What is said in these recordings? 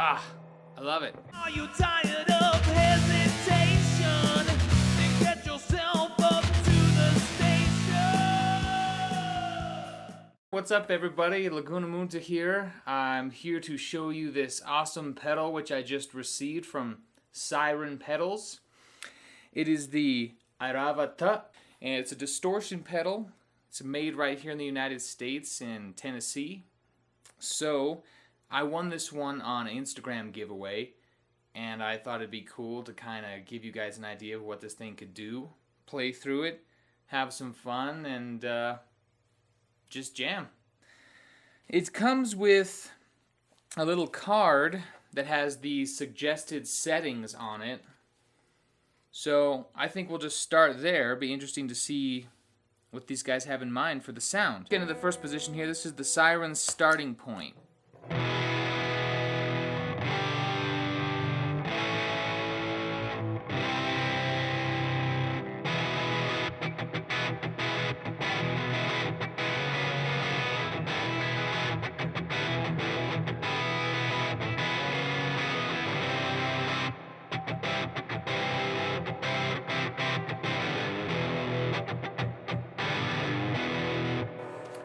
Ah, I love it. Are you tired of hesitation? Then get yourself up to the station. What's up, everybody? Laguna Munta here. I'm here to show you this awesome pedal which I just received from Siren Pedals. It is the Airavata, and it's a distortion pedal. It's made right here in the United States in Tennessee. So I won this one on an Instagram giveaway, and I thought it'd be cool to kind of give you guys an idea of what this thing could do. Play through it, have some fun, and just jam. It comes with a little card that has the suggested settings on it. So I think we'll just start there. It'll be interesting to see what these guys have in mind for the sound. Get into the first position here. This is the Siren's starting point.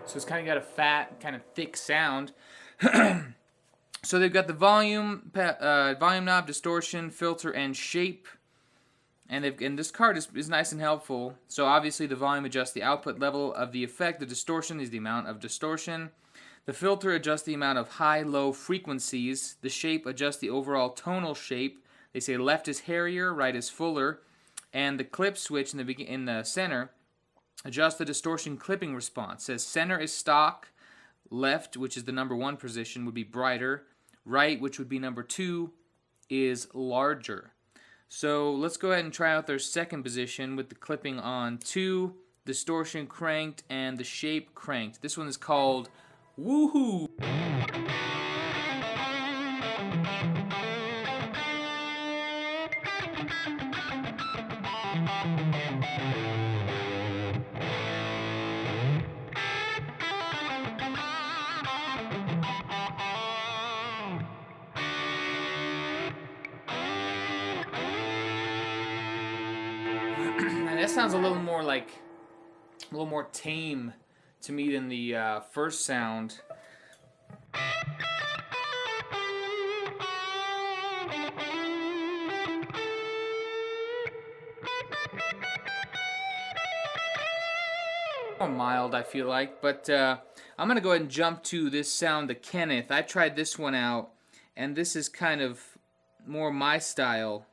So it's kind of got a fat, kind of thick sound. So they've got the volume knob, distortion, filter, and shape. And this card is nice and helpful. So obviously the volume adjusts the output level of the effect. The distortion is the amount of distortion. The filter adjusts the amount of high-low frequencies. The shape adjusts the overall tonal shape. They say left is hairier, right is fuller. And the clip switch in the center adjust the distortion clipping response. It says center is stock, left, which is the number 1 position, would be brighter, right, which would be number 2, is larger. So let's go ahead and try out their second position with the clipping on 2, distortion cranked, and the shape cranked. This one is called Woohoo! And that sounds a little more tame to me than the first sound. More mild, I feel like, but I'm gonna go ahead and jump to this sound, the Kenneth. I tried this one out, and this is kind of more my style.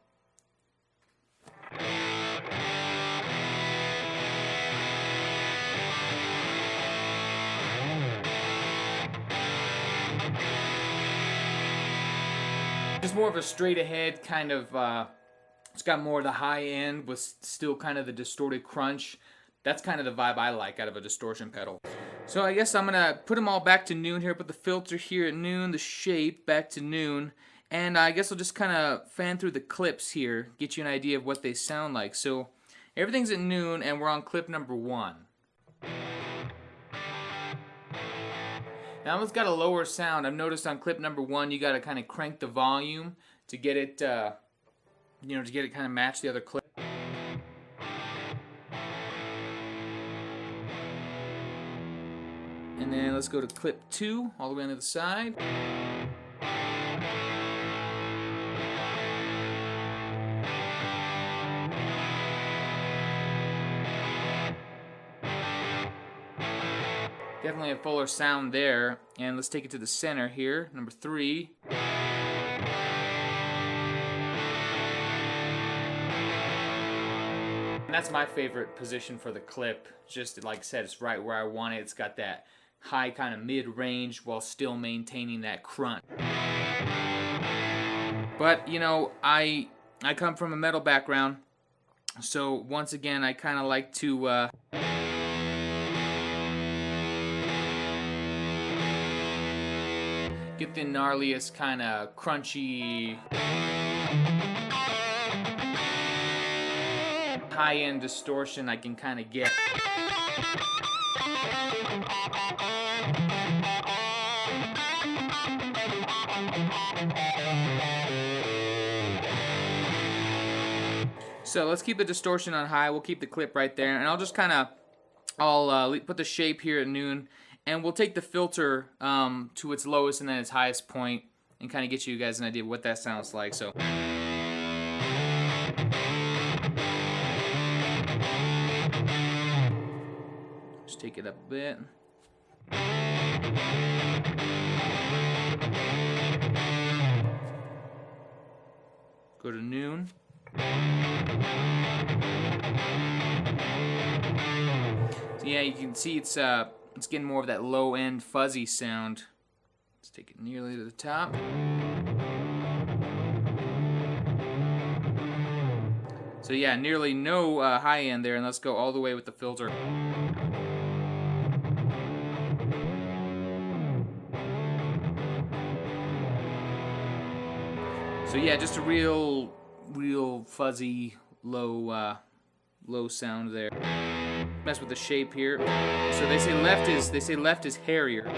Just more of a straight ahead kind of, it's got more of the high end with still kind of the distorted crunch. That's kind of the vibe I like out of a distortion pedal. So I guess I'm going to put them all back to noon here. Put the filter here at noon, the shape back to noon. And I guess I'll just kind of fan through the clips here, get you an idea of what they sound like. So everything's at noon and we're on clip number 1. Now it's got a lower sound. I've noticed on clip number 1 you got to kind of crank the volume to get it, to get it kind of match the other clip. And then let's go to clip 2, all the way on the other side. Definitely a fuller sound there. And let's take it to the center here, number 3. And that's my favorite position for the clip. Just like I said, it's right where I want it. It's got that high kind of mid-range while still maintaining that crunch. But, I come from a metal background. So once again, I kind of like to get the gnarliest kind of crunchy high-end distortion I can kind of get. So let's keep the distortion on high. We'll keep the clip right there, and I'll just kind of, I'll put the shape here at noon, and we'll take the filter to its lowest and then its highest point, and kind of get you guys an idea of what that sounds like. So. Just take it up a bit. Go to noon. So yeah, you can see it's getting more of that low end fuzzy sound. Let's take it nearly to the top. So yeah, nearly no high end there, and let's go all the way with the filter. So yeah, just a real fuzzy, low sound there. Mess with the shape here. So they say left is hairier.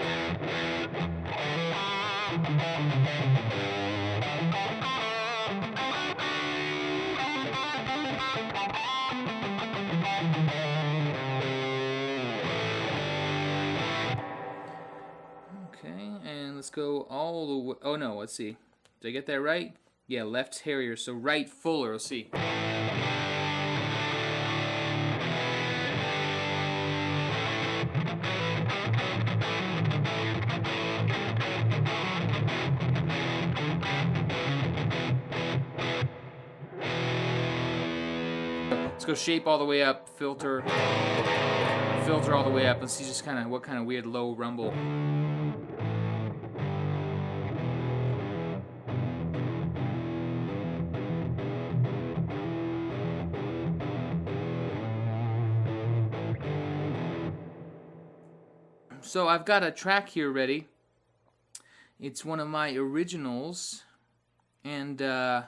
Okay, and let's go all the way. Oh no, let's see. Did I get that right? Yeah, left's hairier, so right fuller. Let's see. Let's go shape all the way up, filter all the way up. Let's see just what kind of weird low rumble. So I've got a track here ready. It's one of my originals, and I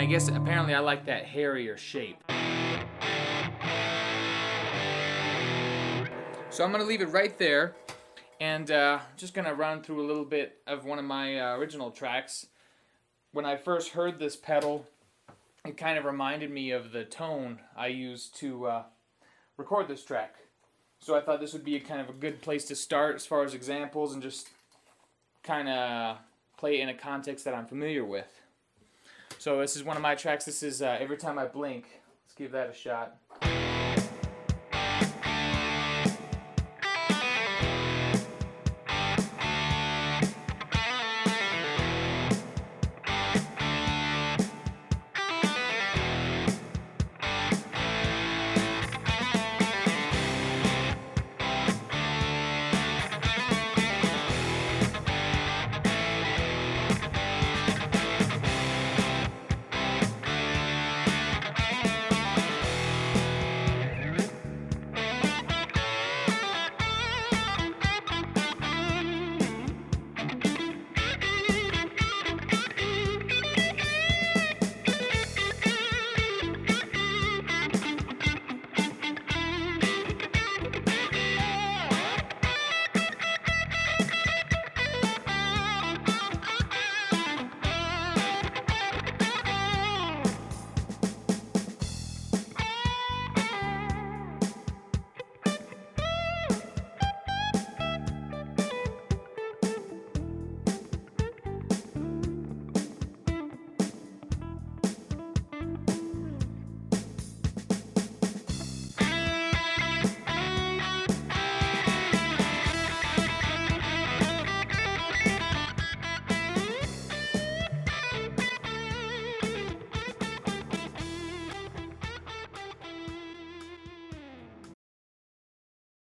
guess apparently I like that hairier shape. So I'm gonna leave it right there. And just going to run through a little bit of one of my original tracks. When I first heard this pedal, it kind of reminded me of the tone I used to record this track. So I thought this would be kind of a good place to start as far as examples and just kind of play it in a context that I'm familiar with. So this is one of my tracks. This is Everytime I Blink. Let's give that a shot.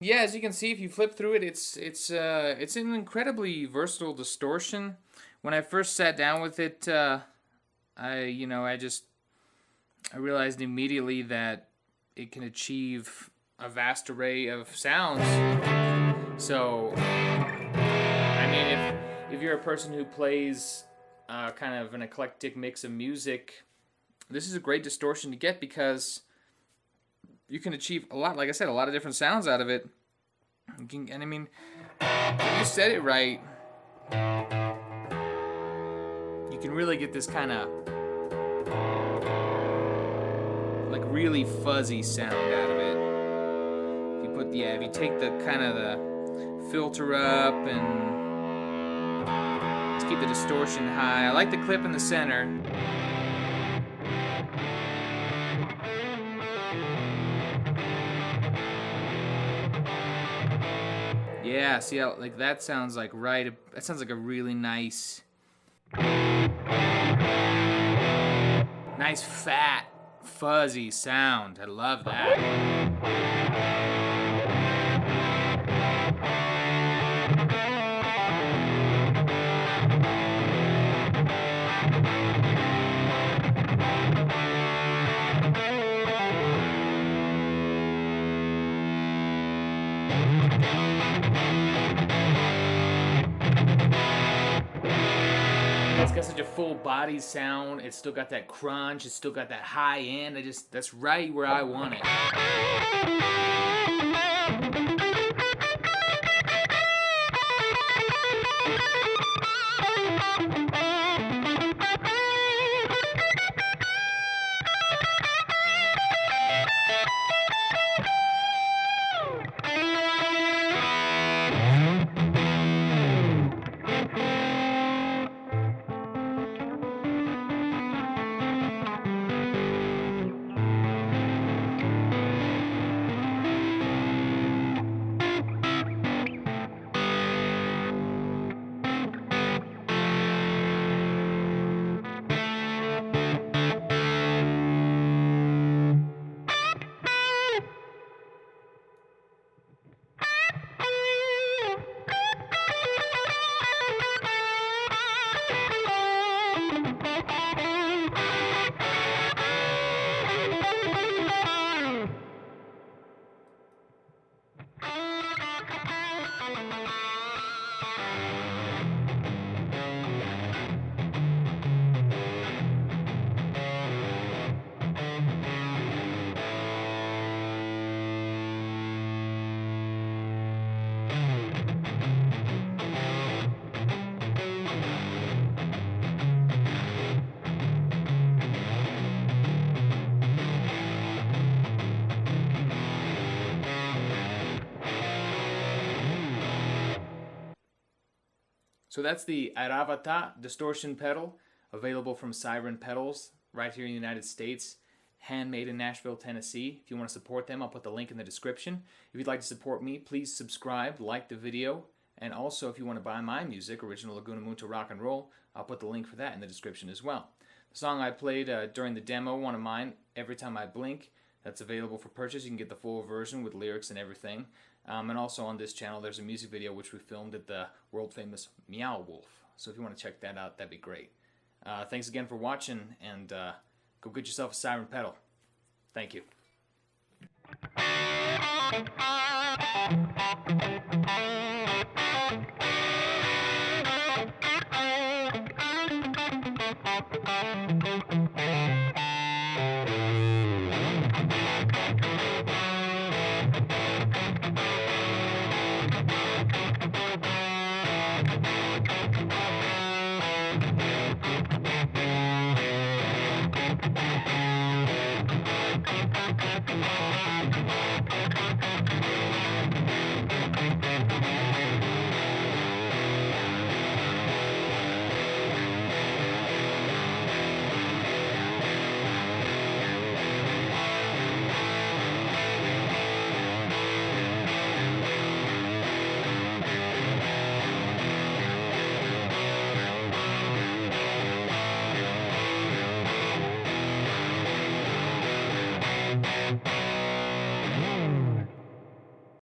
Yeah, as you can see, if you flip through it, it's an incredibly versatile distortion. When I first sat down with it, I realized immediately that it can achieve a vast array of sounds. So, I mean, if you're a person who plays kind of an eclectic mix of music, this is a great distortion to get because you can achieve a lot, like I said, a lot of different sounds out of it. And I mean, if you set it right, you can really get this kind of like really fuzzy sound out of it. If you take the kind of the filter up and let's keep the distortion high. I like the clip in the center. Yeah, see how like that sounds like right. That sounds like a really nice fat fuzzy sound. I love that. It's got such a full body sound. It's still got that crunch. It's still got that high end. That's right where I want it. So that's the Airavata Distortion pedal, available from Siren Pedals right here in the United States, handmade in Nashville, Tennessee. If you want to support them, I'll put the link in the description. If you'd like to support me, please subscribe, like the video, and also if you want to buy my music, Original Laguna Moon to Rock and Roll, I'll put the link for that in the description as well. The song I played during the demo, one of mine, Everytime I Blink, that's available for purchase. You can get the full version with lyrics and everything. And also on this channel, there's a music video which we filmed at the world-famous Meow Wolf. So if you want to check that out, that'd be great. Thanks again for watching, and go get yourself a Siren pedal. Thank you.